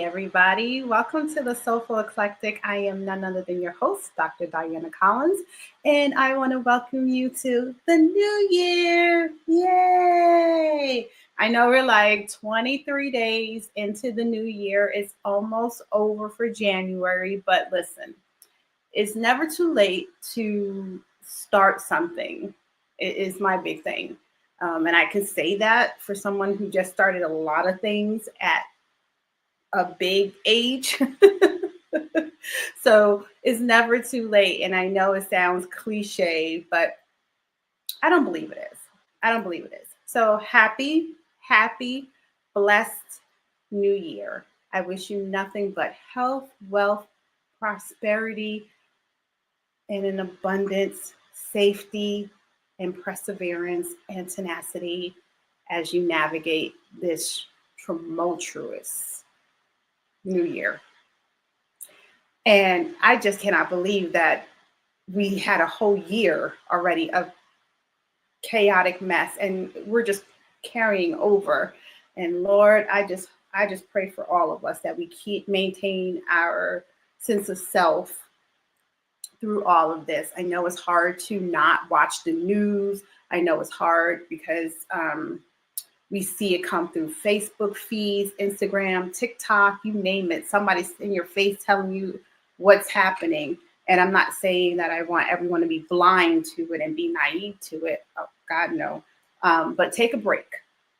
everybody. Welcome to the Soulful Eclectic. I am none other than your host, Dr. Diana Collins, and I want to welcome you to the new year. Yay! I know we're like 23 days into the new year. It's almost over for January, but listen, it's never too late to start something. It is my big thing. And I can say that for someone who just started a lot of things at a big age. So it's never too late. And I know it sounds cliche, but I don't believe it is. I don't believe it is. So happy, blessed new year. I wish you nothing but health, wealth, prosperity, and an abundance, safety, and perseverance and tenacity as you navigate this tumultuous new year. And I just cannot believe that we had a whole year already of chaotic mess and we're just carrying over. And Lord, I just pray for all of us that we keep maintain our sense of self through all of this. I know it's hard to not watch the news. I know it's hard because we see it come through Facebook feeds, Instagram, TikTok, you name it. Somebody's in your face telling you what's happening. And I'm not saying that I want everyone to be blind to it and be naive to it. Oh, God, no. But take a break.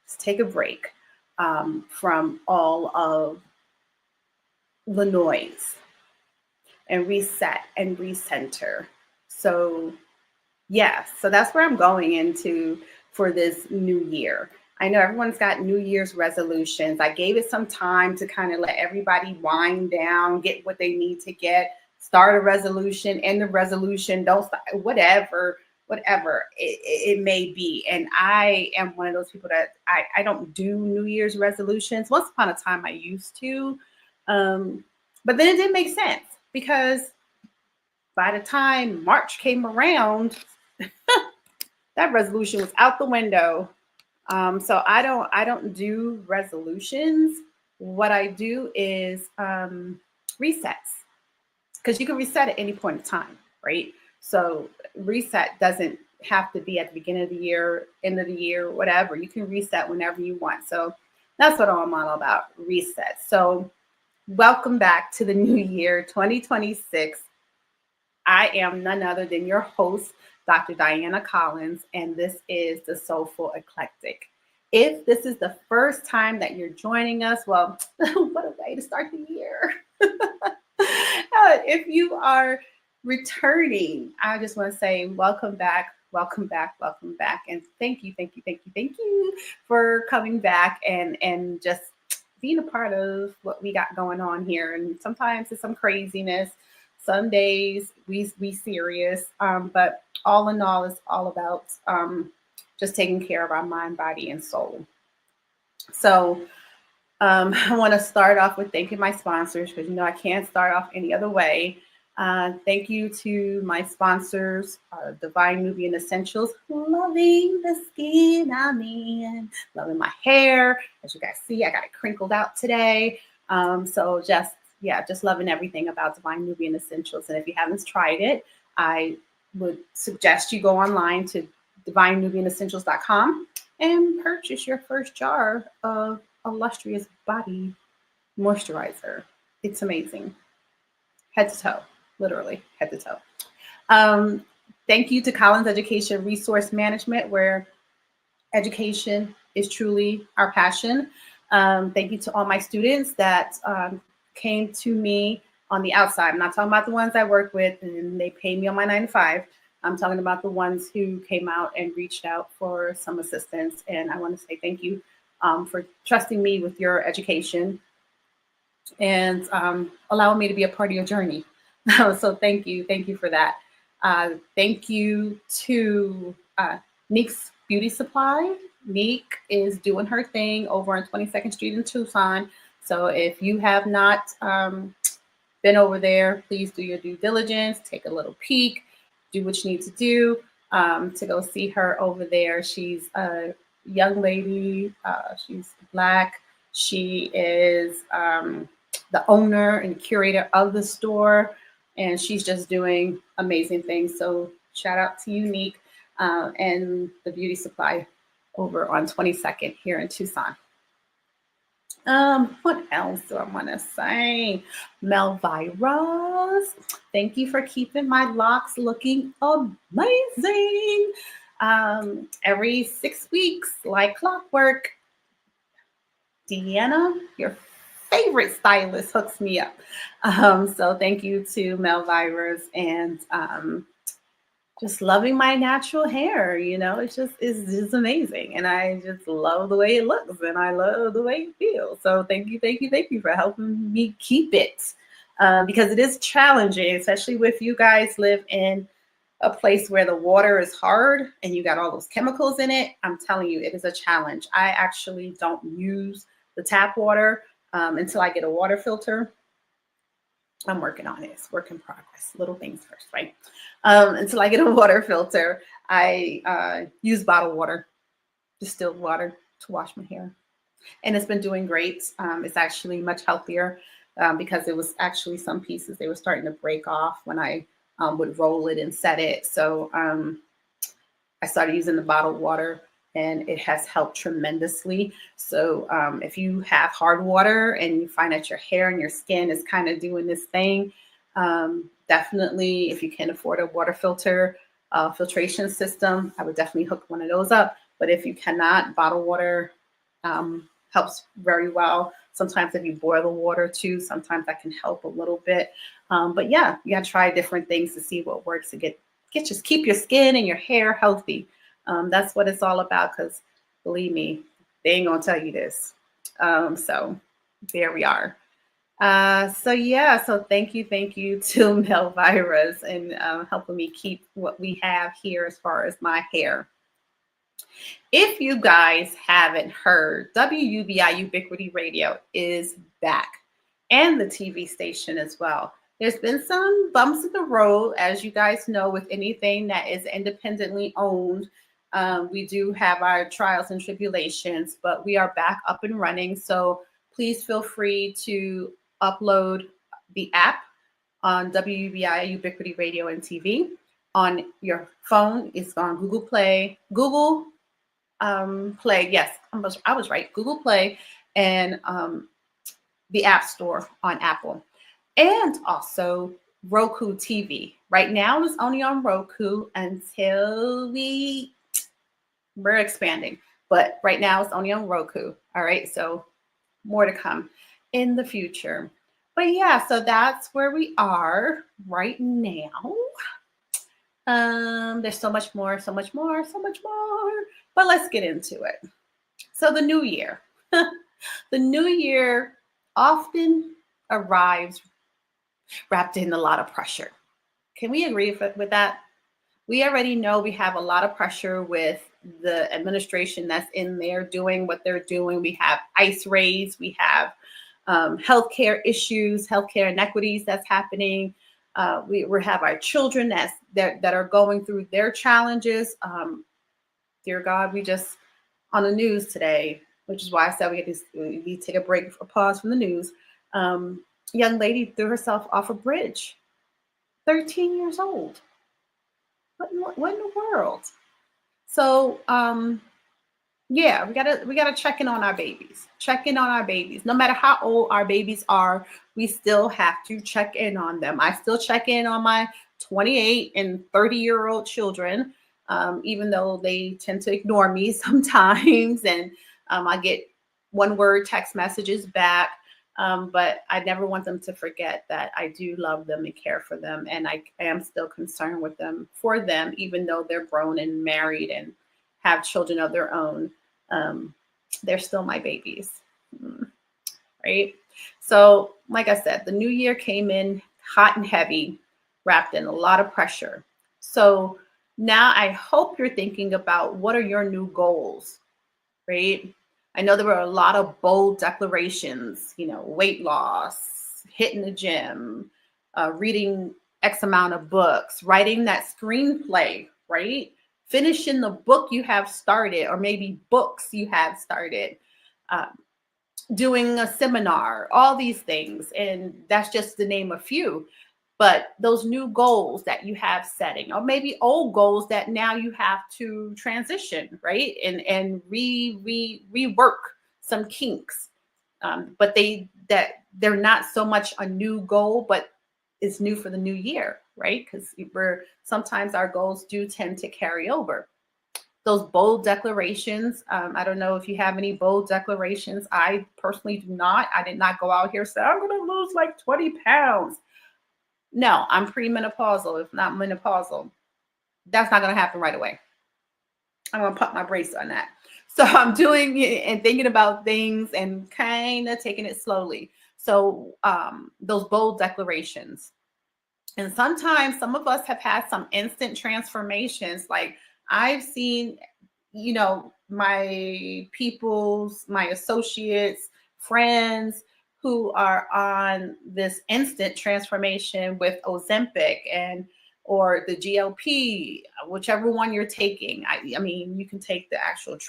Just take a break from all of the noise and reset and recenter. So, yeah, so that's where I'm going into for this new year. I know everyone's got New Year's resolutions. I gave it some time to kind of let everybody wind down, get what they need to get, start a resolution, end the resolution, don't start, whatever it may be. And I am one of those people that I don't do New Year's resolutions. Once upon a time I used to, but then it didn't make sense because by the time March came around, that resolution was out the window. So I don't do resolutions. What I do is resets, because you can reset at any point in time, right? So reset doesn't have to be at the beginning of the year, end of the year, whatever. You can reset whenever you want. So that's what I'm all about, reset. So welcome back to the new year, 2026. I am none other than your host, Dr. Diana Collins, and this is the Soulful Eclectic. If this is the first time that you're joining us, well, what a way to start the year. If you are returning, I just want to say welcome back, and thank you for coming back and just being a part of what we got going on here. And sometimes it's some craziness. Some days we serious, but all in all, it's all about just taking care of our mind, body, and soul. So I want to start off with thanking my sponsors, because I can't start off any other way. Thank you to my sponsors, Divine Nubian Essentials, loving the skin I'm in, loving my hair. As you guys see, I got it crinkled out today. So just loving everything about Divine Nubian Essentials. And if you haven't tried it, I would suggest you go online to divinenubianessentials.com and purchase your first jar of illustrious body moisturizer. It's amazing. Head to toe, literally head to toe. Thank you to Collins Education Resource Management, where education is truly our passion. Thank you to all my students that came to me on the outside. I'm not talking about the ones I work with and they pay me on my 9 to 5. I'm talking about the ones who came out and reached out for some assistance. And I want to say thank you for trusting me with your education and allowing me to be a part of your journey. So thank you for that. Thank you to Neek's Beauty Supply. Neek is doing her thing over on 22nd Street in Tucson. So if you have not been over there, please do your due diligence, take a little peek, do what you need to do to go see her over there. She's a young lady. She's Black. She is the owner and curator of the store, and she's just doing amazing things. So shout out to Unique and the Beauty Supply over on 22nd here in Tucson. What else do I want to say? Melvirus, thank you for keeping my locks looking amazing. Every 6 weeks, like clockwork, Deanna, your favorite stylist, hooks me up. So thank you to Melvirus and just loving my natural hair. You know, it's just amazing, and I just love the way it looks, and I love the way it feels. So thank you for helping me keep it, because it is challenging, especially if you guys live in a place where the water is hard and you got all those chemicals in it. I'm telling you, it is a challenge. I actually don't use the tap water until I get a water filter. I'm working on it. It's work in progress. Little things first, right? Until I get a water filter, I use bottled water, distilled water, to wash my hair. And it's been doing great. It's actually much healthier because it was actually some pieces, they were starting to break off when I would roll it and set it. So I started using the bottled water, and it has helped tremendously. So if you have hard water and you find that your hair and your skin is kind of doing this thing, definitely, if you can afford a water filter filtration system, I would definitely hook one of those up. But if you cannot, bottled water helps very well. Sometimes if you boil the water too, sometimes that can help a little bit. But yeah, you gotta try different things to see what works to keep your skin and your hair healthy. That's what it's all about, because believe me, they ain't gonna tell you this. So there we are. So thank you to Melvirus and helping me keep what we have here as far as my hair. If you guys haven't heard, WUBI Ubiquity Radio is back, and the TV station as well. There's been some bumps in the road, as you guys know, with anything that is independently owned. We do have our trials and tribulations, but we are back up and running. So please feel free to upload the app on WUBI Ubiquity Radio and TV on your phone. It's on Google Play, Play. Yes, I was right. Google Play and the App Store on Apple, and also Roku TV. Right now, it's only on Roku until we're expanding, but right now it's only on Roku. All right, so more to come in the future. But yeah, so that's where we are right now. There's so much more. But let's get into it. So the new year. The new year often arrives wrapped in a lot of pressure. Can we agree with that? We already know we have a lot of pressure with the administration that's in there doing what they're doing. We have ICE raids. We have healthcare issues, healthcare inequities that's happening. We have our children that are going through their challenges. Dear God, we just on the news today, which is why I said we take a break, a pause from the news. Young lady threw herself off a bridge, 13 years old. What in the world? So yeah, we gotta check in on our babies. Check in on our babies. No matter how old our babies are, we still have to check in on them. I still check in on my 28 and 30-year-old children, even though they tend to ignore me sometimes, and I get one-word text messages back. But I never want them to forget that I do love them and care for them, and I am still concerned with them, for them, even though they're grown and married and have children of their own. They're still my babies, right? So, like I said, the new year came in hot and heavy, wrapped in a lot of pressure. So now I hope you're thinking about, what are your new goals, right? I know there were a lot of bold declarations, weight loss, hitting the gym, reading X amount of books, writing that screenplay, right? Finishing the book you have started, or maybe books you have started. doing a seminar, all these things. And that's just to name a few. But those new goals that you have setting, or maybe old goals that now you have to transition, right? And rework some kinks. But they're not so much a new goal, but it's new for the new year, right? Because sometimes our goals do tend to carry over. Those bold declarations. I don't know if you have any bold declarations. I personally do not. I did not go out here say, I'm going to lose like 20 pounds. No, I'm premenopausal, if not menopausal. That's not going to happen right away. I'm going to put my brace on that. So I'm doing it and thinking about things and kind of taking it slowly. So those bold declarations. And sometimes some of us have had some instant transformations. Like I've seen, my my associates, friends who are on this instant transformation with Ozempic or the GLP, whichever one you're taking. I mean, you can take the actual the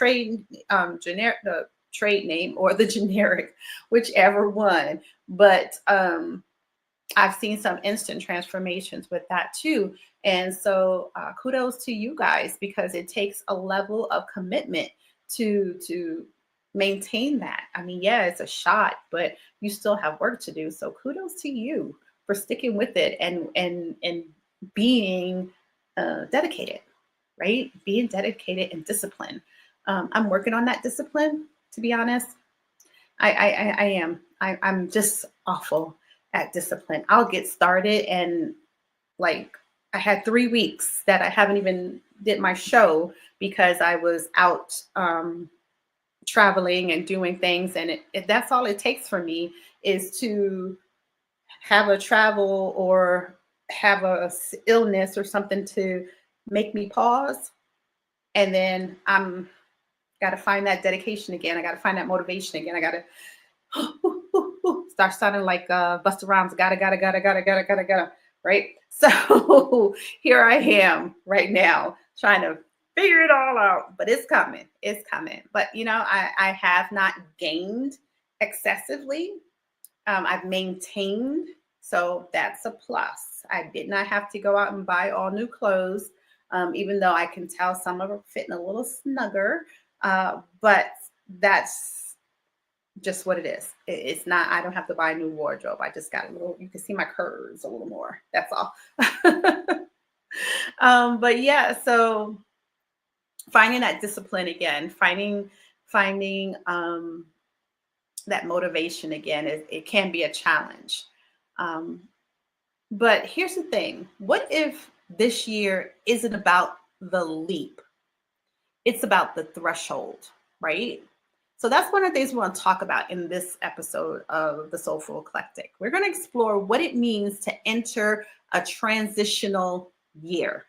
trade name or the generic, whichever one. But I've seen some instant transformations with that too. And so kudos to you guys, because it takes a level of commitment to maintain that. I mean, yeah, it's a shot, but you still have work to do. So kudos to you for sticking with it and being dedicated, right? Being dedicated and disciplined. I'm working on that discipline, to be honest. I am. I'm just awful at discipline. I'll get started and like I had 3 weeks that I haven't even did my show because I was out traveling and doing things. And that's all it takes for me is to have a travel or have a illness or something to make me pause. And then I'm got to find that dedication again. I got to find that motivation again. I got to start sounding like Busta Rhymes. Gotta. Right. So here I am right now trying to figure it all out, but it's coming. It's coming. But, I have not gained excessively. I've maintained. So that's a plus. I did not have to go out and buy all new clothes, even though I can tell some of them fitting a little snugger. But that's just what it is. It's not, I don't have to buy a new wardrobe. I just got a little, you can see my curves a little more. That's all. But yeah, so finding that discipline again, finding that motivation again, it can be a challenge. But here's the thing. What if this year isn't about the leap? It's about the threshold, right? So that's one of the things we want to talk about in this episode of the Soulful Eclectic. We're going to explore what it means to enter a transitional year.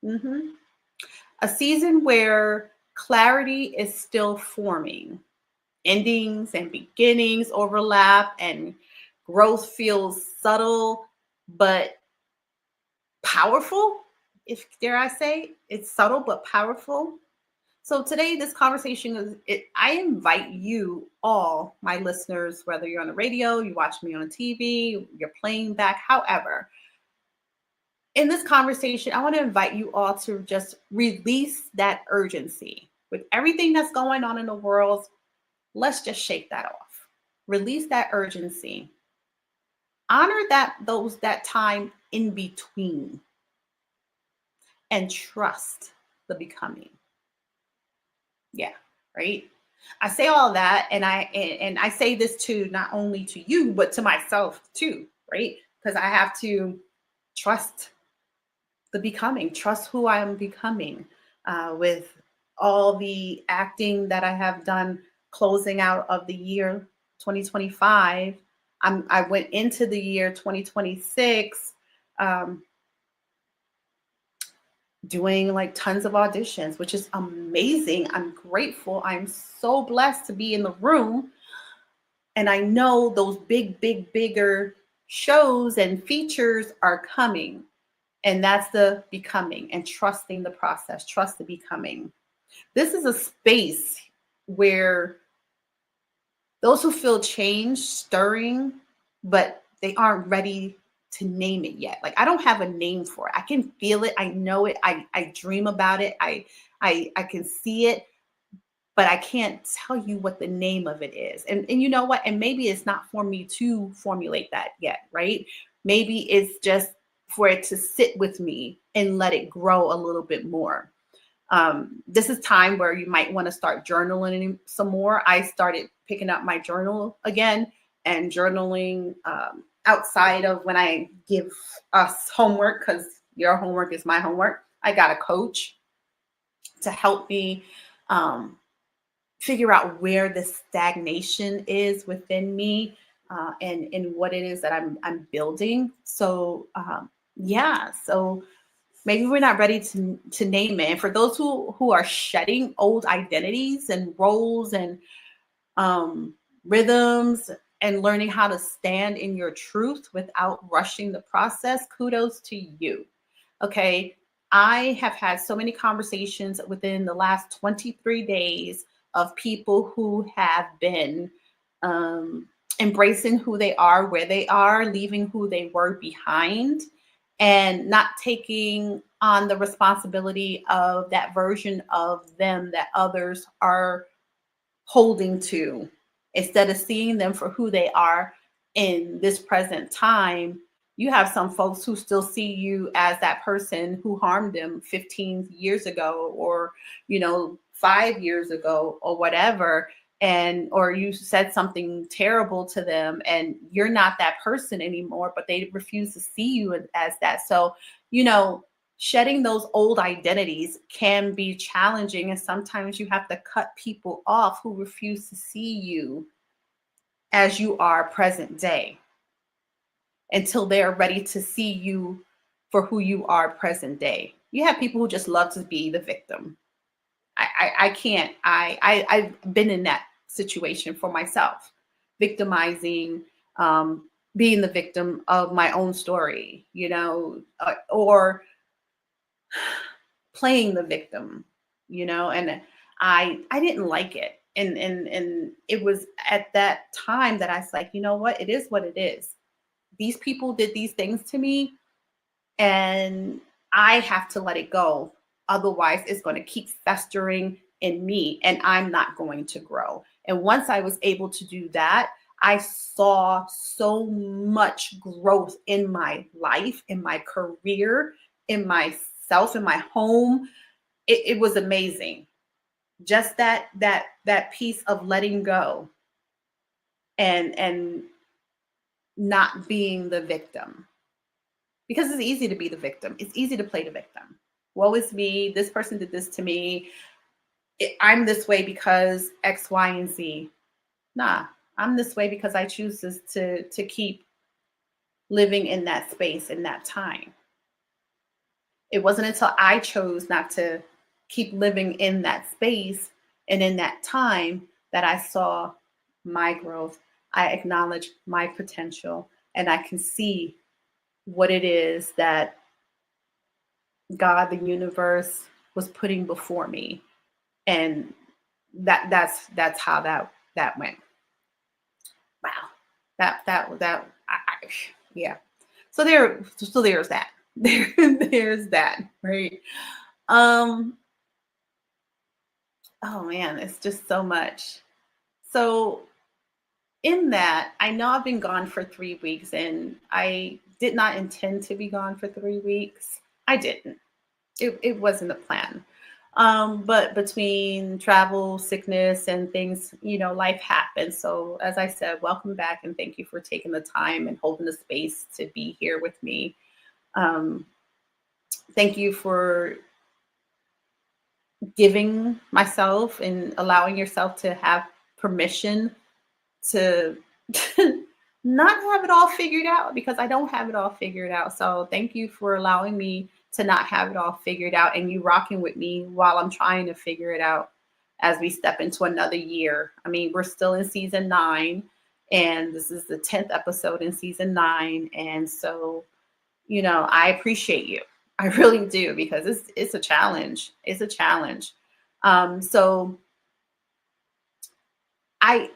A season where clarity is still forming. Endings and beginnings overlap and growth feels subtle but powerful. If dare I say, it's subtle but powerful. So today, this conversation I invite you all, my listeners, whether you're on the radio, you watch me on TV, you're playing back, however, in this conversation, I want to invite you all to just release that urgency. With everything that's going on in the world, let's just shake that off. Release that urgency. Honor that time in between and trust the becoming. Yeah, right. I say all that, and I say this to not only to you, but to myself too, right? Because I have to trust the becoming, trust who I am becoming with all the acting that I have done closing out of the year 2025. I went into the year 2026 doing like tons of auditions, which is amazing. I'm grateful. I'm so blessed to be in the room. And I know those bigger shows and features are coming. And that's the becoming and trusting the process, trust the becoming. This is a space where Those who feel change stirring, but they aren't ready to name it yet. Like I don't have a name for it. I can feel it. I know it. I dream about it. I can see it, but I can't tell you what the name of it is. And you know what? And maybe it's not for me to formulate that yet, right? Maybe it's just for it to sit with me and let it grow a little bit more. This is time where you might want to start journaling some more. I started picking up my journal again and journaling outside of when I give us homework, because your homework is my homework. I got a coach to help me figure out where the stagnation is within me, and what it is that I'm building. So yeah, so maybe we're not ready to name it. And for those who are shedding old identities and roles and rhythms and learning how to stand in your truth without rushing the process, kudos to you. Okay. I have had so many conversations within the last 23 days of people who have been um, embracing who they are, where they are, leaving who they were behind, and not taking on the responsibility of that version of them that others are holding to. Instead of seeing them for who they are in this present time, you have some folks who still see you as that person who harmed them 15 years ago, or 5 years ago, or whatever. And or you said something terrible to them and you're not that person anymore, but they refuse to see you as that. So you know shedding those old identities can be challenging, and sometimes you have to cut people off who refuse to see you as you are present day until they're ready to see you for who you are present day. You have people who just love to be the victim. I can't. I've been in that situation for myself, victimizing, being the victim of my own story, or playing the victim, and I didn't like it. And it was at that time that I was like, you know what? It is what it is. These people did these things to me, and I have to let it go. Otherwise, it's going to keep festering in me and I'm not going to grow. And once I was able to do that, I saw so much growth in my life, in my career, in myself, in my home. It was amazing. Just that piece of letting go and not being the victim, because it's easy to be the victim. It's easy to play the victim. Woe is me. This person did this to me. I'm this way because X, Y, and Z. Nah, I'm this way because I choose to keep living in that space, in that time. It wasn't until I chose not to keep living in that space and in that time that I saw my growth. I acknowledge my potential, and I can see what it is that God, the universe, was putting before me. And that's how that went. Wow. Yeah. So there's that. There's that, right? Oh man, it's just so much. So in that, I know I've been gone for 3 weeks, and I did not intend to be gone for 3 weeks. I didn't. It wasn't a plan. But between travel, sickness, and things, life happens. So as I said, welcome back, and thank you for taking the time and holding the space to be here with me. Thank you for giving myself and allowing yourself to have permission to not have it all figured out, because I don't have it all figured out. So thank you for allowing me to not have it all figured out, and you rocking with me while I'm trying to figure it out as we step into another year. I mean, we're still in season 9, and this is the 10th episode in season 9. And so, I appreciate you. I really do, because it's a challenge. It's a challenge. So I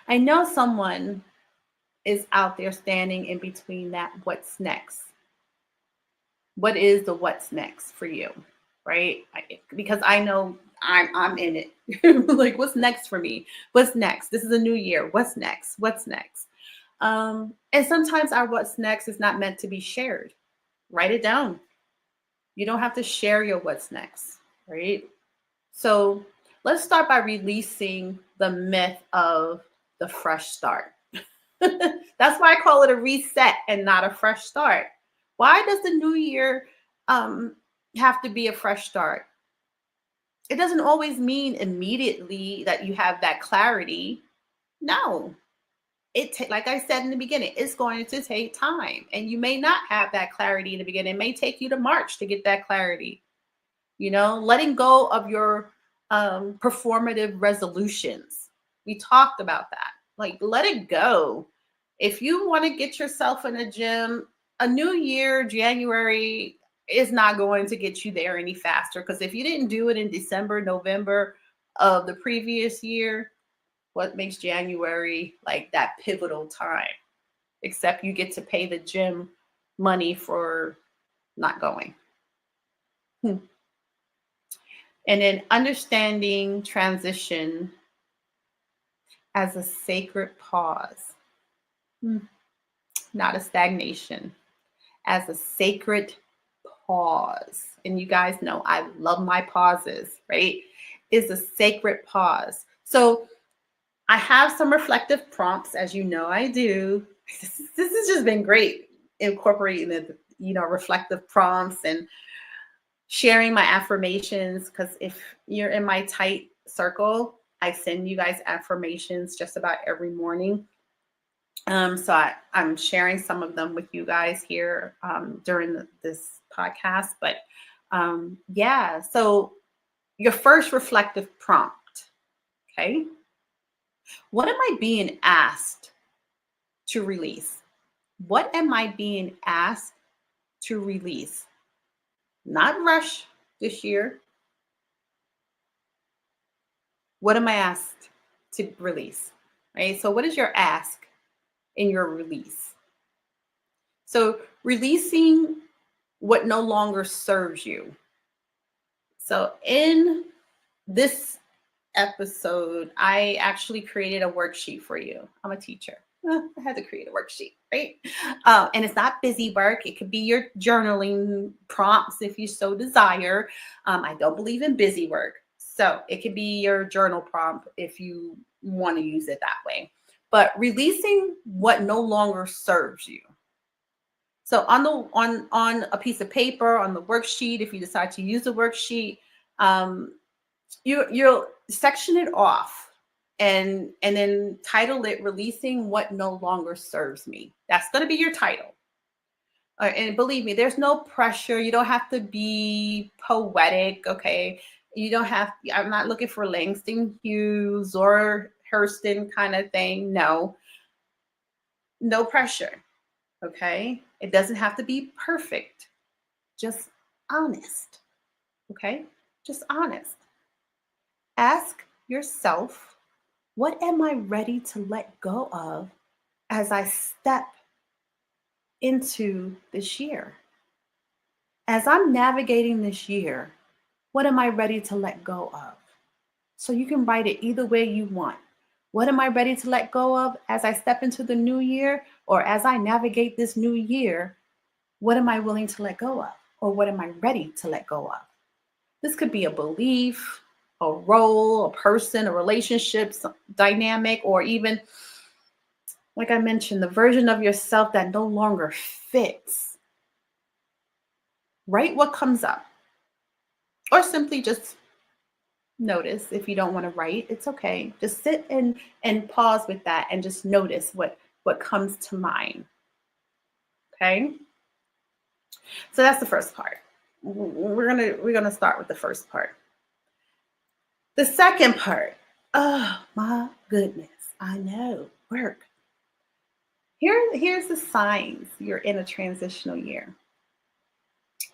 I know someone is out there standing in between that what's next. What is the what's next for you, right? Because I know I'm in it. Like, what's next for me? What's next? This is a new year. What's next? What's next? And sometimes our what's next is not meant to be shared. Write it down. You don't have to share your what's next, right? So let's start by releasing the myth of the fresh start. That's why I call it a reset and not a fresh start. Why does the new year have to be a fresh start? It doesn't always mean immediately that you have that clarity. No, like I said in the beginning, it's going to take time, and you may not have that clarity in the beginning. It may take you to March to get that clarity. Letting go of your performative resolutions. We talked about that. Like, let it go. If you want to get yourself in a gym, a new year, January, is not going to get you there any faster. Because if you didn't do it in December, November of the previous year, what makes January like that pivotal time? Except you get to pay the gym money for not going. And then understanding transition as a sacred pause, not a stagnation, as a sacred pause. And you guys know I love my pauses, right? Is a sacred pause. So I have some reflective prompts, as you know I do. This has just been great, incorporating the reflective prompts and sharing my affirmations, because if you're in my tight circle, I send you guys affirmations just about every morning. So I'm sharing some of them with you guys here during this podcast. But yeah, so your first reflective prompt, okay? What am I being asked to release? What am I being asked to release? Not rush this year. What am I asked to release? Right? So what is your ask in your release? So releasing what no longer serves you. So in this episode, I actually created a worksheet for you. I'm a teacher. I had to create a worksheet, right? And it's not busy work. It could be your journaling prompts if you so desire. I don't believe in busy work. So it could be your journal prompt if you want to use it that way. But releasing what no longer serves you. So on a piece of paper, on the worksheet, if you decide to use the worksheet, you'll section it off and then title it "Releasing What No Longer Serves Me." That's going to be your title. And believe me, there's no pressure. You don't have to be poetic, okay? You don't have, I'm not looking for Langston Hughes or Hurston kind of thing. No pressure, okay? It doesn't have to be perfect. Just honest, okay? Just honest. Ask yourself, what am I ready to let go of as I step into this year? As I'm navigating this year, what am I ready to let go of? So you can write it either way you want. What am I ready to let go of as I step into the new year, or as I navigate this new year? What am I willing to let go of? Or what am I ready to let go of? This could be a belief, a role, a person, a relationship dynamic, or even, like I mentioned, the version of yourself that no longer fits. Write what comes up. Or simply just notice. If you don't want to write, it's okay. Just sit and pause with that and just notice what comes to mind. Okay? So that's the first part. We're gonna start with the first part. The second part, oh my goodness, I know, work. Here's the signs you're in a transitional year.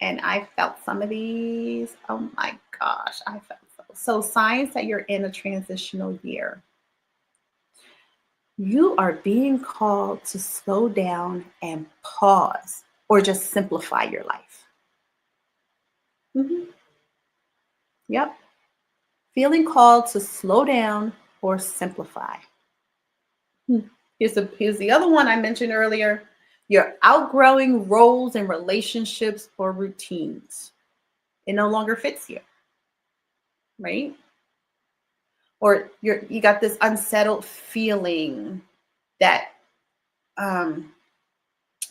And I felt some of these. Oh my gosh, I felt so signs that you're in a transitional year. You are being called to slow down and pause or just simplify your life. Yep. Feeling called to slow down or simplify. Here's the other one I mentioned earlier. You're outgrowing roles and relationships or routines. It no longer fits you, right? Or you got this unsettled feeling that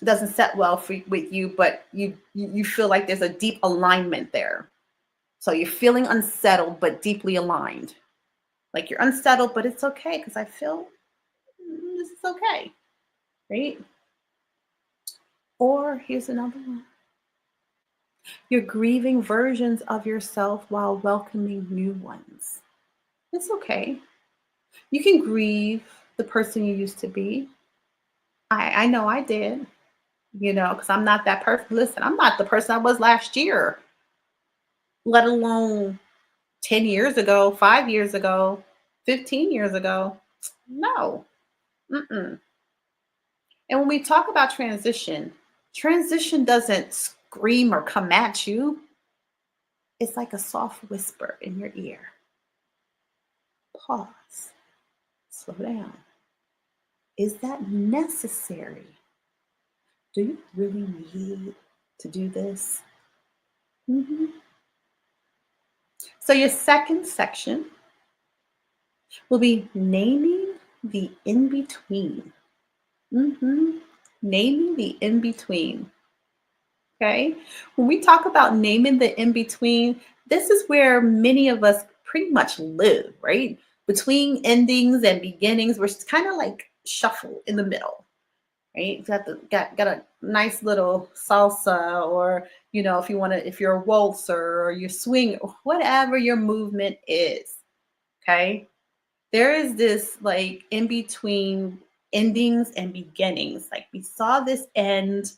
doesn't set well with you, but you feel like there's a deep alignment there. So you're feeling unsettled but deeply aligned. Like you're unsettled, but it's okay because I feel this is okay, right? Or here's another one. You're grieving versions of yourself while welcoming new ones. It's okay. You can grieve the person you used to be. I know I did, because I'm not that person. Listen, I'm not the person I was last year, let alone 10 years ago, 5 years ago, 15 years ago. No. Mm-mm. And when we talk about transition doesn't scream or come at you. It's like a soft whisper in your ear. Pause. Slow down. Is that necessary? Do you really need to do this? So your second section will be naming the in-between. Naming the in-between. Okay? When we talk about naming the in-between, this is where many of us pretty much live, right? Between endings and beginnings, we're kind of like shuffle in the middle, right? Got a nice little salsa, or if you're a waltzer or you swing, whatever your movement is. Okay, there is this like in between endings and beginnings. Like we saw this end,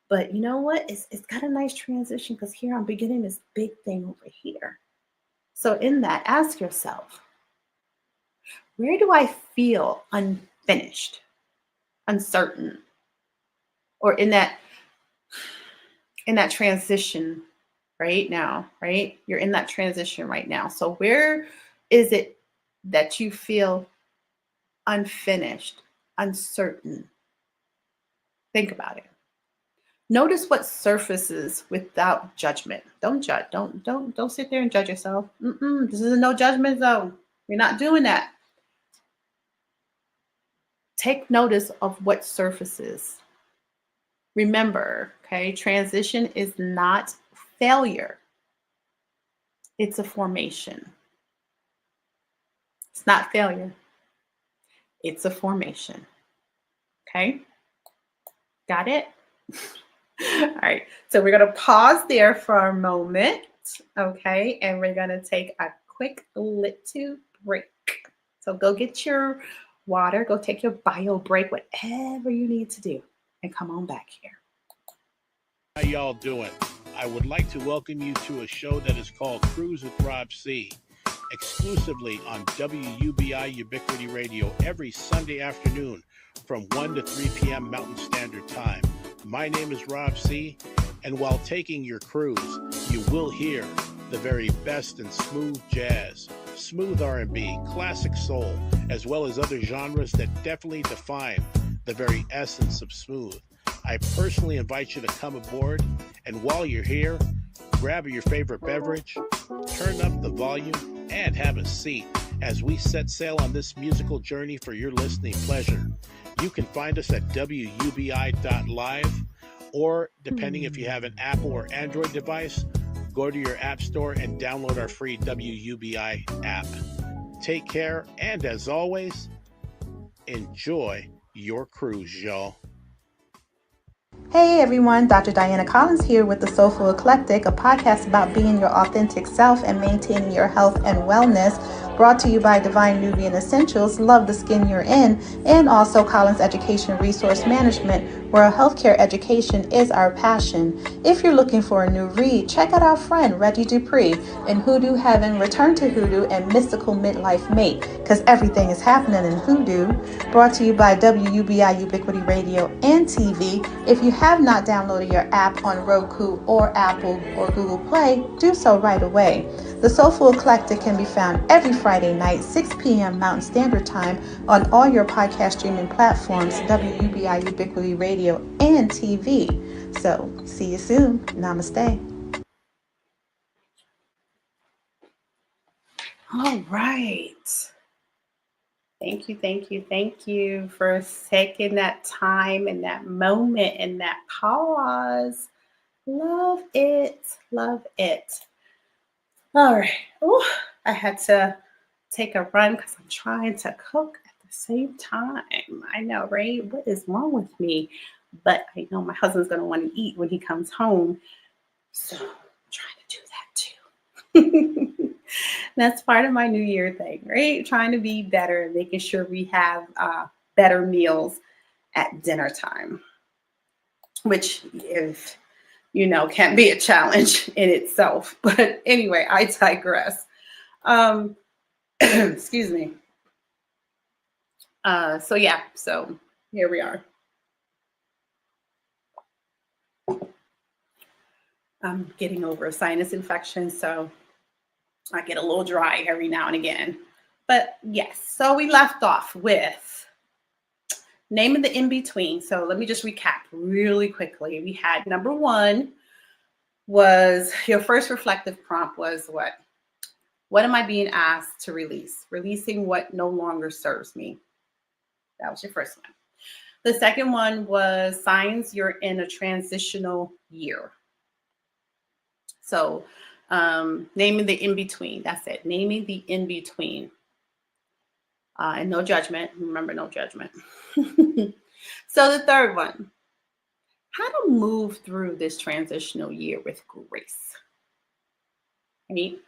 but you know what? It's got a nice transition because here I'm beginning this big thing over here. So in that, ask yourself, where do I feel unfinished, uncertain, or in that transition right now, right? You're in that transition right now. So where is it that you feel unfinished, uncertain? Think about it. Notice what surfaces without judgment. Don't judge. Don't sit there and judge yourself. This is a no judgment zone. We're not doing that. Take notice of what surfaces. Remember, okay, transition is not failure. It's a formation. It's not failure. It's a formation. Okay? Got it? All right. So we're going to pause there for a moment. Okay. And we're going to take a quick little break. So go get your water, go take your bio break, whatever you need to do, and come on back here. How y'all doing? I would like to welcome you to a show that is called Cruise with Rob C, exclusively on WUBI Ubiquity Radio every Sunday afternoon from 1 to 3 p.m. Mountain Standard Time. My name is Rob C, and while taking your cruise, you will hear the very best in smooth jazz, smooth R&B, classic soul, as well as other genres that definitely define the very essence of smooth. I personally invite you to come aboard, and while you're here, grab your favorite beverage, turn up the volume, and have a seat as we set sail on this musical journey for your listening pleasure. You can find us at wubi.live, or depending if you have an Apple or Android device, go to your app store and download our free WUBI app. Take care, and as always, enjoy your cruise, y'all. Hey everyone, Dr. Diana Collins here with the Soulful Electric, a podcast about being your authentic self and maintaining your health and wellness, brought to you by Divine Nubian Essentials, Love the Skin You're In, and also Collins Education Resource Management, where healthcare education is our passion. If you're looking for a new read, check out our friend Reggie Dupree in Hoodoo Heaven, Return to Hoodoo, and Mystical Midlife Mate, because everything is happening in Hoodoo. Brought to you by WUBI Ubiquity Radio and TV. If you have not downloaded your app on Roku or Apple or Google Play, do so right away. The Soulful Electric can be found every Friday night, 6 p.m. Mountain Standard Time on all your podcast streaming platforms, WUBI Ubiquity Radio and TV. So, see you soon. Namaste. All right. Thank you for taking that time and that moment and that pause. Love it. All right. Ooh, I had to take a run because I'm trying to cook at the same time. I know, right? What is wrong with me? But I know my husband's going to want to eat when he comes home. So I'm trying to do that too. That's part of my New Year thing, right? Trying to be better and making sure we have better meals at dinner time, which, if you know, can be a challenge in itself. But anyway, I digress. Excuse me. So here we are. I'm getting over a sinus infection, so I get a little dry every now and again. But yes, so we left off with naming the in-between. So let me just recap really quickly. We had number one was your first reflective prompt was what? What am I being asked to release? Releasing what no longer serves me. That was your first one. The second one was signs you're in a transitional year. So naming the in-between, that's it. Naming the in-between. And no judgment. Remember, no judgment. So the third one, how to move through this transitional year with grace. Right?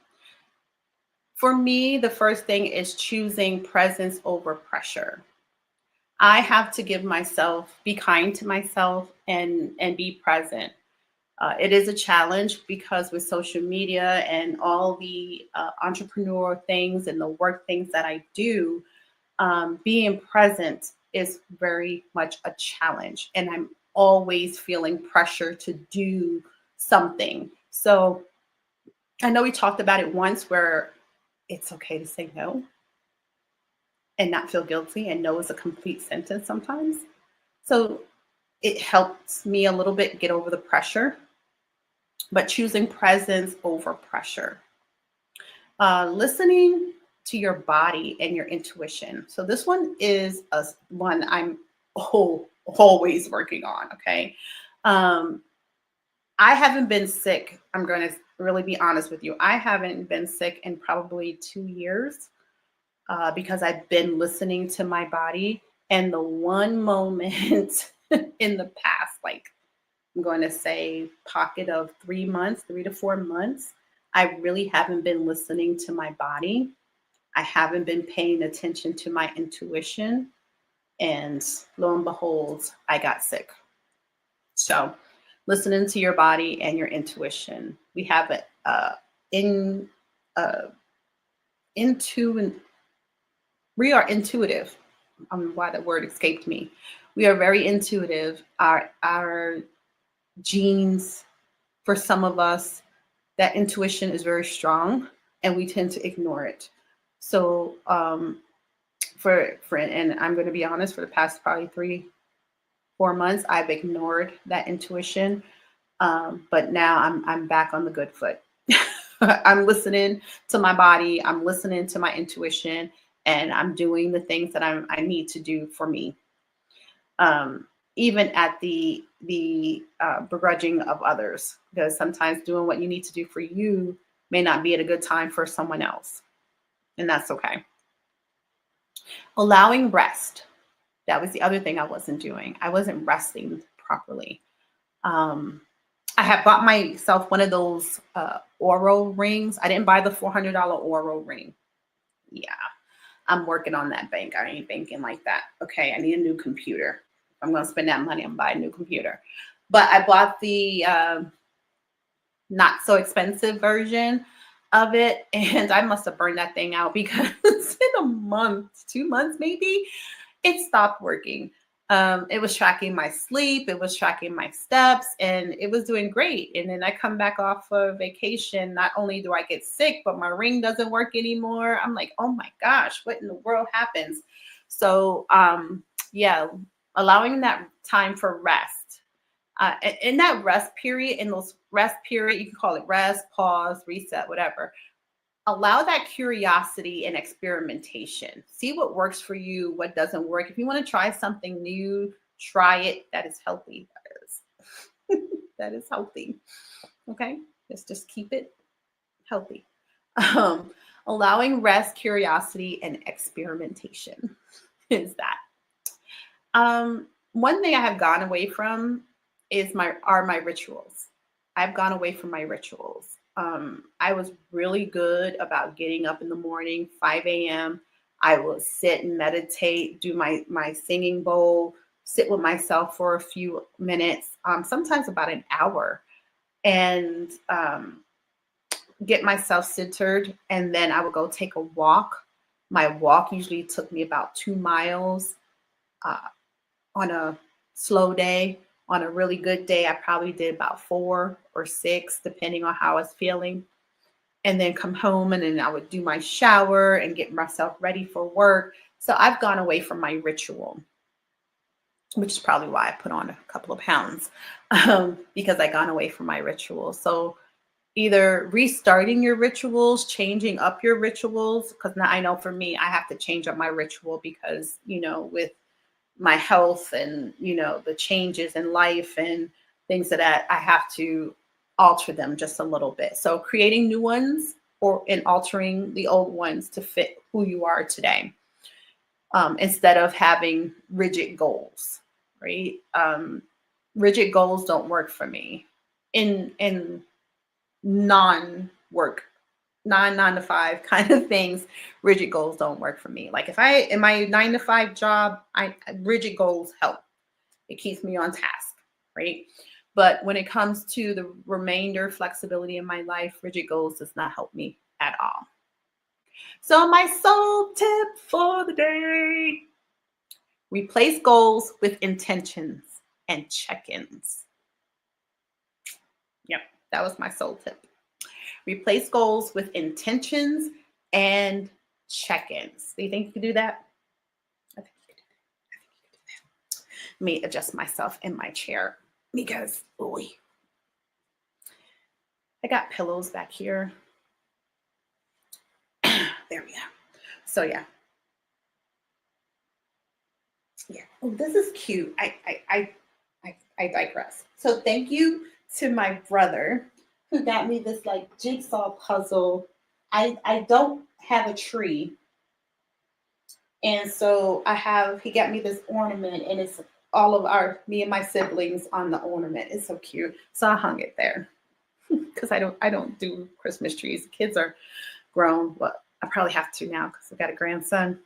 For me, the first thing is choosing presence over pressure. I have to give myself, be kind to myself and be present. It is a challenge because with social media and all the entrepreneur things and the work things that I do, being present is very much a challenge. And I'm always feeling pressure to do something. So I know we talked about it once where it's okay to say no and not feel guilty, and no is a complete sentence sometimes. So it helps me a little bit get over the pressure, but choosing presence over pressure. Listening to your body and your intuition. So this one is one I'm always working on, okay? I haven't been sick. I'm going to really be honest with you. I haven't been sick in probably 2 years because I've been listening to my body. And the one moment in the past, like I'm going to say pocket of 3 months, 3 to 4 months, I really haven't been listening to my body. I haven't been paying attention to my intuition. And lo and behold, I got sick. So listening to your body and your intuition. We have it we are intuitive. I don't know why that word escaped me. We are very intuitive. Our genes, for some of us, that intuition is very strong and we tend to ignore it. So and I'm going to be honest, for the past probably 3-4 months, I've ignored that intuition. But now I'm back on the good foot. I'm listening to my body. I'm listening to my intuition, and I'm doing the things that I need to do for me. Even at the begrudging of others, because sometimes doing what you need to do for you may not be at a good time for someone else. And that's okay. Allowing rest. That was the other thing I wasn't doing. I wasn't resting properly. I have bought myself one of those Oro rings. I didn't buy the $400 Oro ring. Yeah, I'm working on that bank. I ain't banking like that. Okay, I need a new computer. I'm going to spend that money on buying a new computer. But I bought the not so expensive version of it, and I must have burned that thing out because in a month, 2 months maybe, it stopped working. It was tracking my sleep, it was tracking my steps, and it was doing great. And then I come back off of vacation, not only do I get sick, but my ring doesn't work anymore. I'm like, oh my gosh, what in the world happens? So yeah, allowing that time for rest. In that rest period, in those rest period, you can call it rest, pause, reset, whatever. Allow that curiosity and experimentation. See what works for you, what doesn't work. If you want to try something new, try it. That is healthy. That is, that is healthy. Okay, let's just keep it healthy. Allowing rest, curiosity, and experimentation is that. One thing I have gone away from is my rituals. I've gone away from my rituals. I was really good about getting up in the morning, 5 a.m. I would sit and meditate, do my singing bowl, sit with myself for a few minutes, sometimes about an hour, and get myself centered. And then I would go take a walk. My walk usually took me about 2 miles on a slow day. On a really good day, I probably did about 4 or 6, depending on how I was feeling. And then come home, and then I would do my shower and get myself ready for work. So I've gone away from my ritual, which is probably why I put on a couple of pounds, because I gone away from my ritual. So either restarting your rituals, changing up your rituals, because now I know for me, I have to change up my ritual because, with my health and the changes in life and things that I have to alter them just a little bit. So creating new ones and altering the old ones to fit who you are today, instead of having rigid goals, right? Rigid goals don't work for me in non-work, 9 to 5 kind of things. Rigid goals don't work for me. Like if I in my 9 to 5 job, rigid goals help. It keeps me on task, right? But when it comes to the remainder flexibility in my life, rigid goals does not help me at all. So my soul tip for the day: replace goals with intentions and check-ins. Yep, that was my soul tip. Replace goals with intentions and check-ins. Do you think you can do that? I think you can do that. Let me adjust myself in my chair because, I got pillows back here. There we go. So yeah. Oh, this is cute. I digress. So thank you to my brother who got me this like jigsaw puzzle. I don't have a tree. And so he got me this ornament, and it's all of me and my siblings on the ornament. It's so cute. So I hung it there because I don't do Christmas trees. The kids are grown. Well, I probably have to now because I've got a grandson.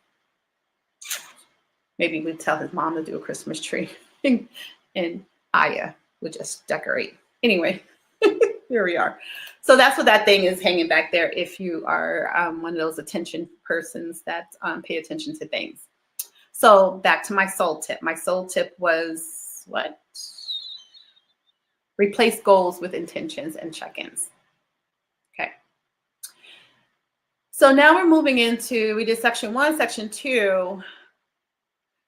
Maybe we'd tell his mom to do a Christmas tree and Aya would just decorate. Anyway. Here we are. So that's what that thing is hanging back there if you are one of those attention persons that pay attention to things. So back to my soul tip. My soul tip was what? Replace goals with intentions and check-ins. Okay. So now we're moving into, we did section 1, section 2,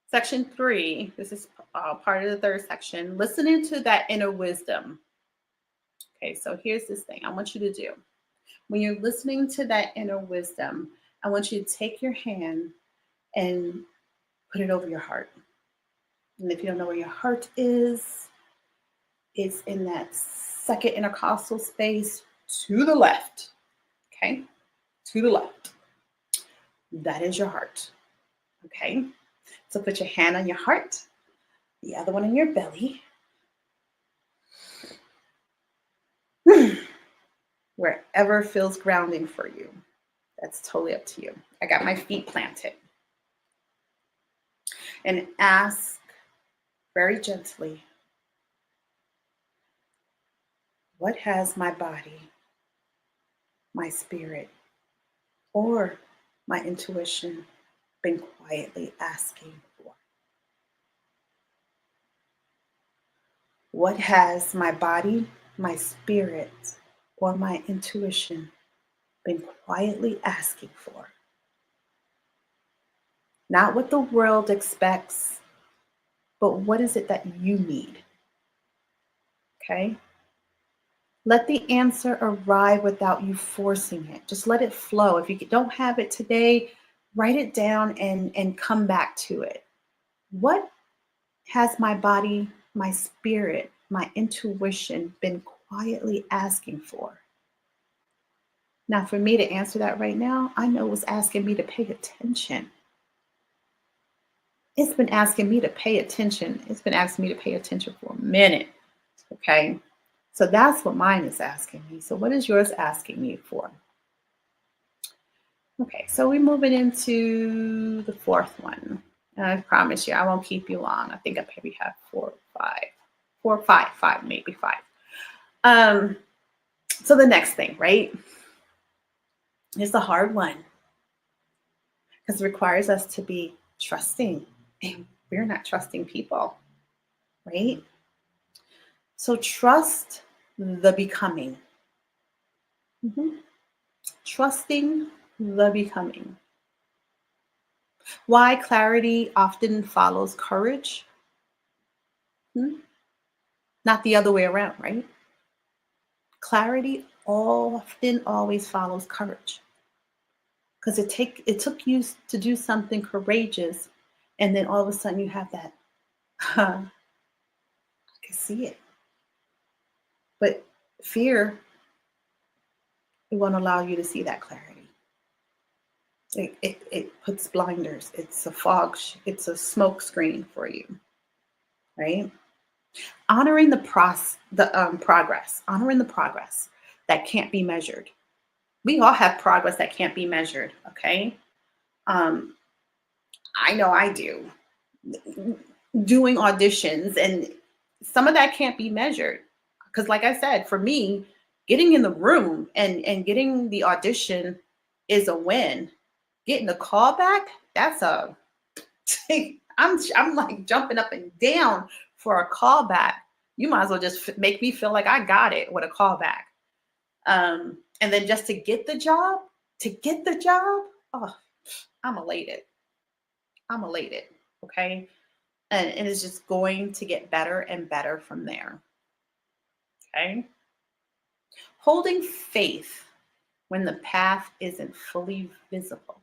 section 3. This is part of the 3rd section. Listening to that inner wisdom. Okay, so here's this thing I want you to do. When you're listening to that inner wisdom, I want you to take your hand and put it over your heart. And if you don't know where your heart is, it's in that second intercostal space to the left. Okay, to the left. That is your heart. Okay, so put your hand on your heart, the other one in your belly. Wherever feels grounding for you. That's totally up to you. I got my feet planted. And ask very gently, what has my body, my spirit, or my intuition been quietly asking for? What has my body, my spirit, or my intuition been quietly asking for? Not what the world expects, but what is it that you need? Okay? Let the answer arrive without you forcing it. Just let it flow. If you don't have it today, write it down and come back to it. What has my body, my spirit, my intuition been quietly asking for? Now, for me to answer that right now, I know it was asking me to pay attention. It's been asking me to pay attention. It's been asking me to pay attention for a minute. Okay. So that's what mine is asking me. So what is yours asking me for? Okay. So we're moving into the fourth one. And I promise you, I won't keep you long. I think I maybe have five, maybe five. So the next thing, right, is the hard one because it requires us to be trusting, and we're not trusting people, right? So trust the becoming. Trusting the becoming. Why clarity often follows courage? Not the other way around, right? Clarity often always follows courage. Because it took you to do something courageous, and then all of a sudden you have that, I can see it. But fear, it won't allow you to see that clarity. It puts blinders. It's a fog. It's a smoke screen for you, right? Honoring the progress. Honoring the progress that can't be measured. We all have progress that can't be measured. Okay, I know I do. Doing auditions, and some of that can't be measured because, like I said, for me, getting in the room and getting the audition is a win. Getting the call back, that's a I'm like jumping up and down for a call back. You might as well just make me feel like I got it with a call back. And then just to get the job, oh, I'm elated. Okay. And it's just going to get better and better from there. Okay. Holding faith when the path isn't fully visible.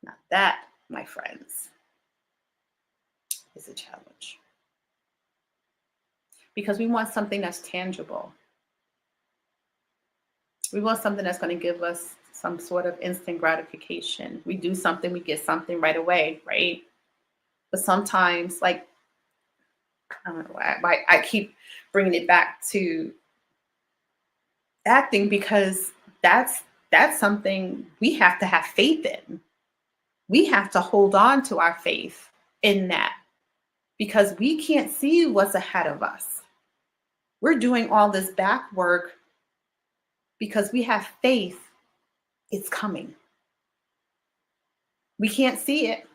Now that, my friends, is a challenge. Because we want something that's tangible. We want something that's going to give us some sort of instant gratification. We do something, we get something right away, right? But sometimes, like, I don't know, I keep bringing it back to acting because that's something we have to have faith in. We have to hold on to our faith in that because we can't see what's ahead of us. We're doing all this back work because we have faith it's coming. We can't see it,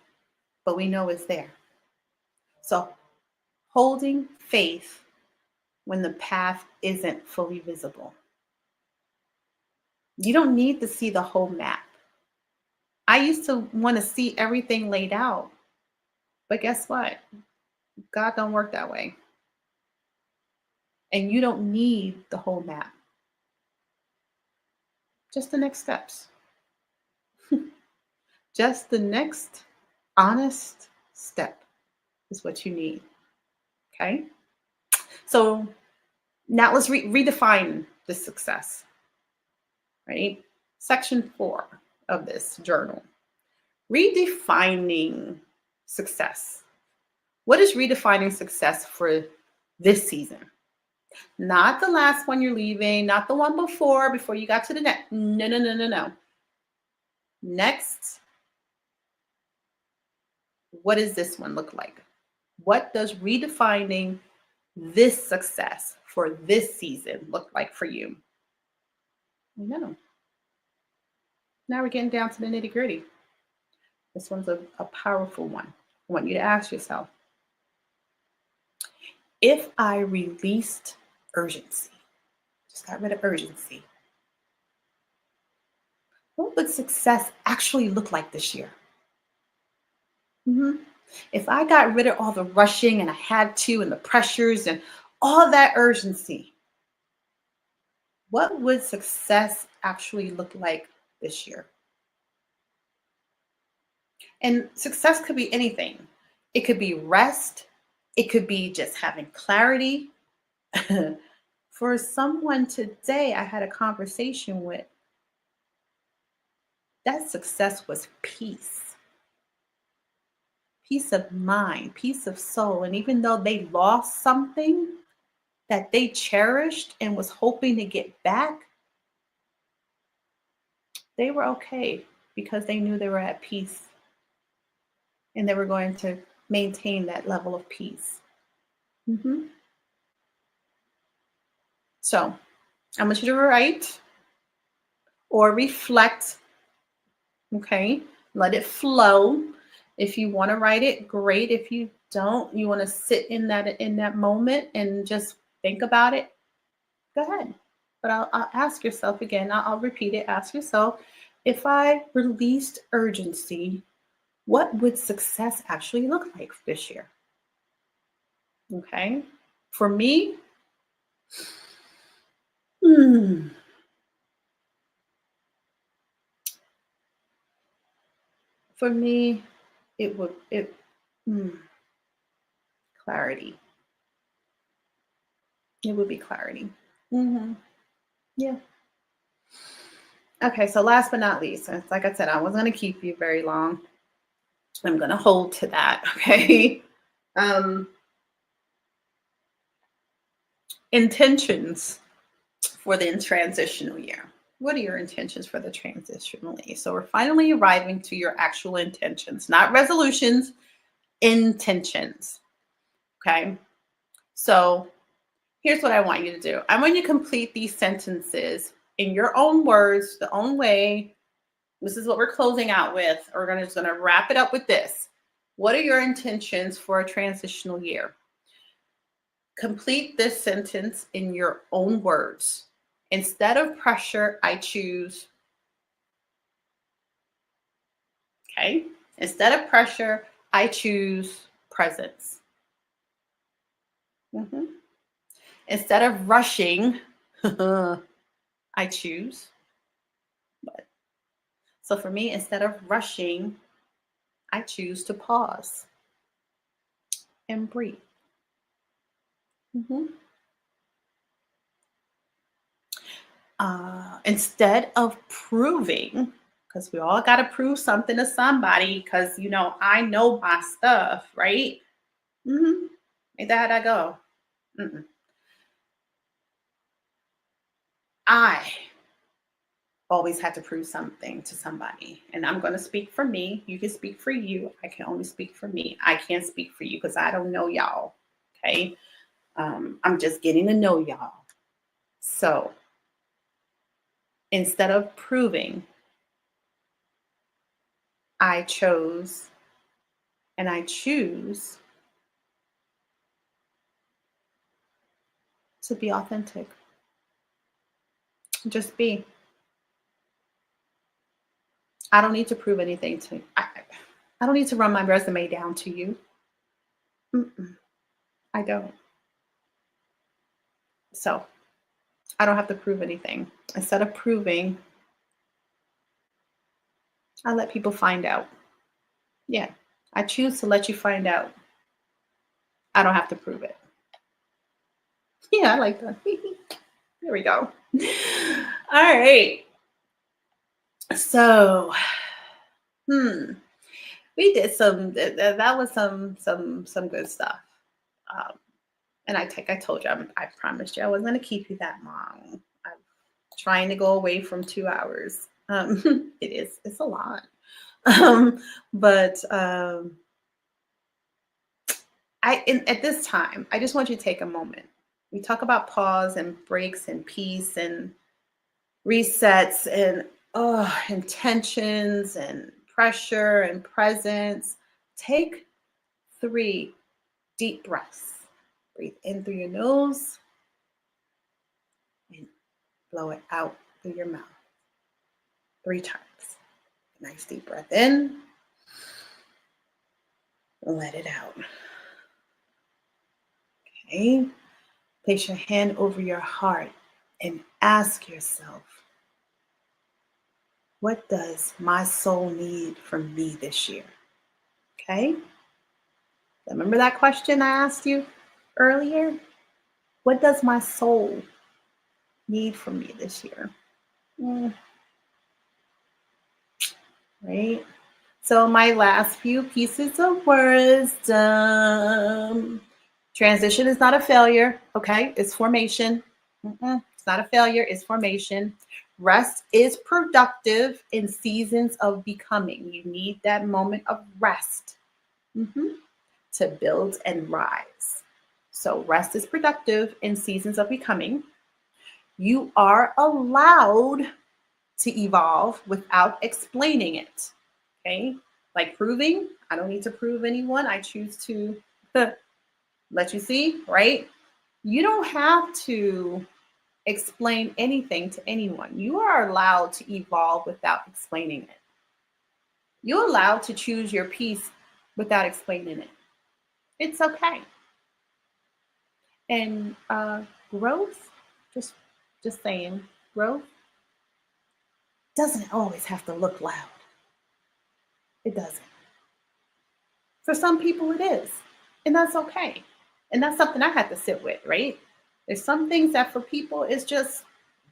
but we know it's there. So holding faith when the path isn't fully visible. You don't need to see the whole map. I used to want to see everything laid out, but guess what? God don't work that way. And you don't need the whole map. Just the next steps. Just the next honest step is what you need. Okay? So now let's redefine the success. Right? Section 4 of this journal. Redefining success. What is redefining success for this season? Not the last one you're leaving, not the one before you got to the next. No. Next, what does this one look like? What does redefining this success for this season look like for you? No. Now we're getting down to the nitty gritty. This one's a powerful one. I want you to ask yourself, if I released urgency, just got rid of urgency, what would success actually look like this year? If I got rid of all the rushing and I had to, and the pressures and all that urgency, what would success actually look like this year? And success could be anything. It could be rest. It could be just having clarity. For someone today, I had a conversation with, that success was peace. Peace of mind, peace of soul. And even though they lost something that they cherished and was hoping to get back, they were okay because they knew they were at peace and they were going to maintain that level of peace. So I want you to write or reflect. Okay, let it flow. If you want to write it, great. If you don't, you want to sit in that moment and just think about it, go ahead. But I'll ask yourself again, I'll repeat it. Ask yourself, if I released urgency, what would success actually look like this year? Okay, for me, for me, clarity. It would be clarity. Yeah. Okay, so last but not least, like I said, I wasn't going to keep you very long. I'm going to hold to that. Okay. Intentions for the transitional year. What are your intentions for the transitional year? So we're finally arriving to your actual intentions, not resolutions, intentions. Okay. So here's what I want you to do. I want you to complete these sentences in your own words, the own way. This is what we're closing out with. We're just going to wrap it up with this. What are your intentions for a transitional year? Complete this sentence in your own words. Instead of pressure, I choose. Okay. Instead of pressure, I choose presence. Instead of rushing, I choose. So for me, instead of rushing, I choose to pause and breathe. Instead of proving, because we all got to prove something to somebody, because, I know my stuff, right? Ain't that how I go? I always had to prove something to somebody. And I'm going to speak for me. You can speak for you. I can only speak for me. I can't speak for you because I don't know y'all. Okay. I'm just getting to know y'all. So instead of proving, I chose and I choose to be authentic. Just be. I don't need to prove anything to you. I don't need to run my resume down to you. I don't. So I don't have to prove anything. Instead of proving, I let people find out. Yeah, I choose to let you find out. I don't have to prove it. Yeah, I like that. There we go. All right. So, we did that was some good stuff. And I told you, I promised you I wasn't going to keep you that long. I'm trying to go away from 2 hours. It's a lot. But At this time, I just want you to take a moment. We talk about pause and breaks and peace and resets and intentions and pressure and presence. Take 3 deep breaths. Breathe in through your nose and blow it out through your mouth 3 times. Nice deep breath in. Let it out. Okay. Place your hand over your heart and ask yourself, what does my soul need from me this year? Okay. Remember that question I asked you earlier? What does my soul need from me this year? Right? So my last few pieces of wisdom. Transition is not a failure, okay? It's formation. It's not a failure, it's formation. Rest is productive in seasons of becoming. You need that moment of rest to build and rise. So rest is productive in seasons of becoming. You are allowed to evolve without explaining it, okay? Like proving, I don't need to prove anyone. I choose to let you see, right? You don't have to explain anything to anyone. You are allowed to evolve without explaining it. You're allowed to choose your peace without explaining it. It's okay. And growth, just saying, growth doesn't always have to look loud. It doesn't. For some people it is, and that's okay. And that's something I had to sit with, right? There's some things that for people is just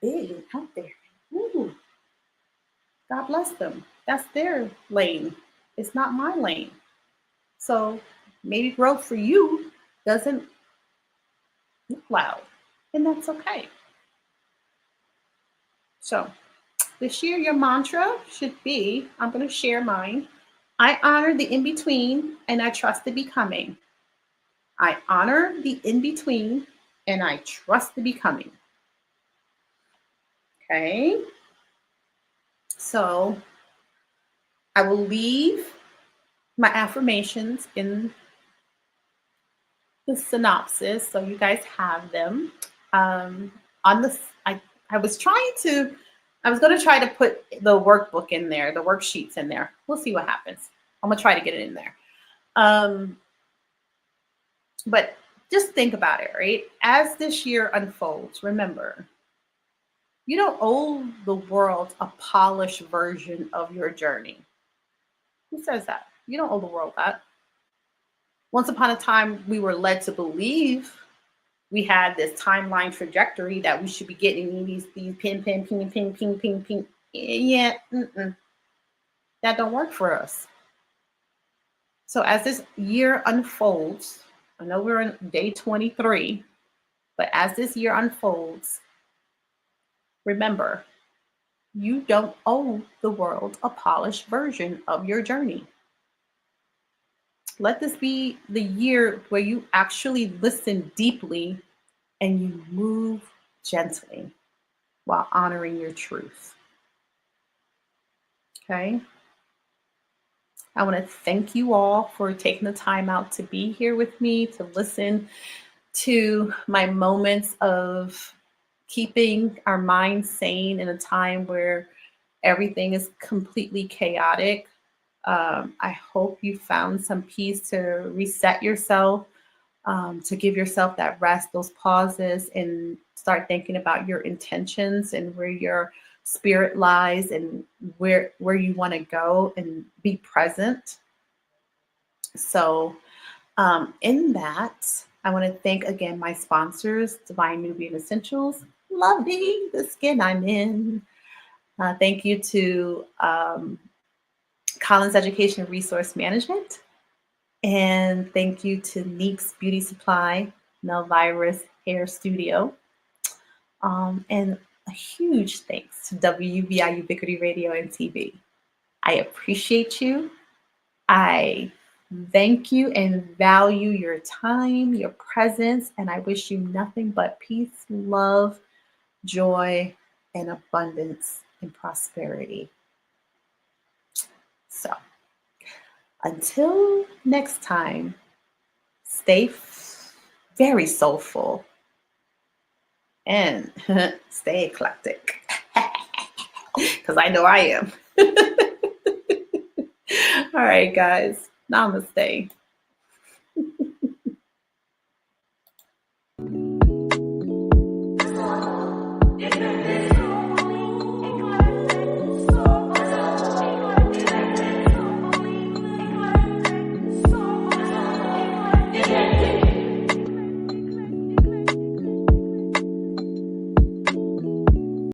big and out there. Ooh, God bless them. That's their lane. It's not my lane. So maybe growth for you doesn't look loud, and that's okay. So this year, your mantra should be, I'm going to share mine. I honor the in-between and I trust the becoming. I honor the in-between and I trust the becoming. Okay. So I will leave my affirmations in the synopsis so you guys have them. On this, I was going to try to put the workbook in there, the worksheets in there. We'll see what happens. I'm going to try to get it in there. But just think about it, right? As this year unfolds, remember, you don't owe the world a polished version of your journey. Who says that? You don't owe the world that. Once upon a time, we were led to believe we had this timeline trajectory that we should be getting these ping. Yeah, that don't work for us. So as this year unfolds, I know we're in day 23, but as this year unfolds, remember, you don't owe the world a polished version of your journey. Let this be the year where you actually listen deeply and you move gently while honoring your truth. Okay? I want to thank you all for taking the time out to be here with me, to listen to my moments of keeping our minds sane in a time where everything is completely chaotic. I hope you found some peace to reset yourself, to give yourself that rest, those pauses, and start thinking about your intentions and where your spirit lies and where you want to go, and be present. So in that, I want to thank again my sponsors, Divine Nubian Essentials, loving the skin I'm in. Thank you to Collins Education Resource Management. And thank you to Neek's Beauty Supply, Melvirus Hair Studio. And a huge thanks to WUBI Ubiquity Radio and TV. I appreciate you. I thank you and value your time, your presence, and I wish you nothing but peace, love, joy, and abundance and prosperity. So, until next time, stay very soulful and stay eclectic, because I know I am. All right, guys. Namaste.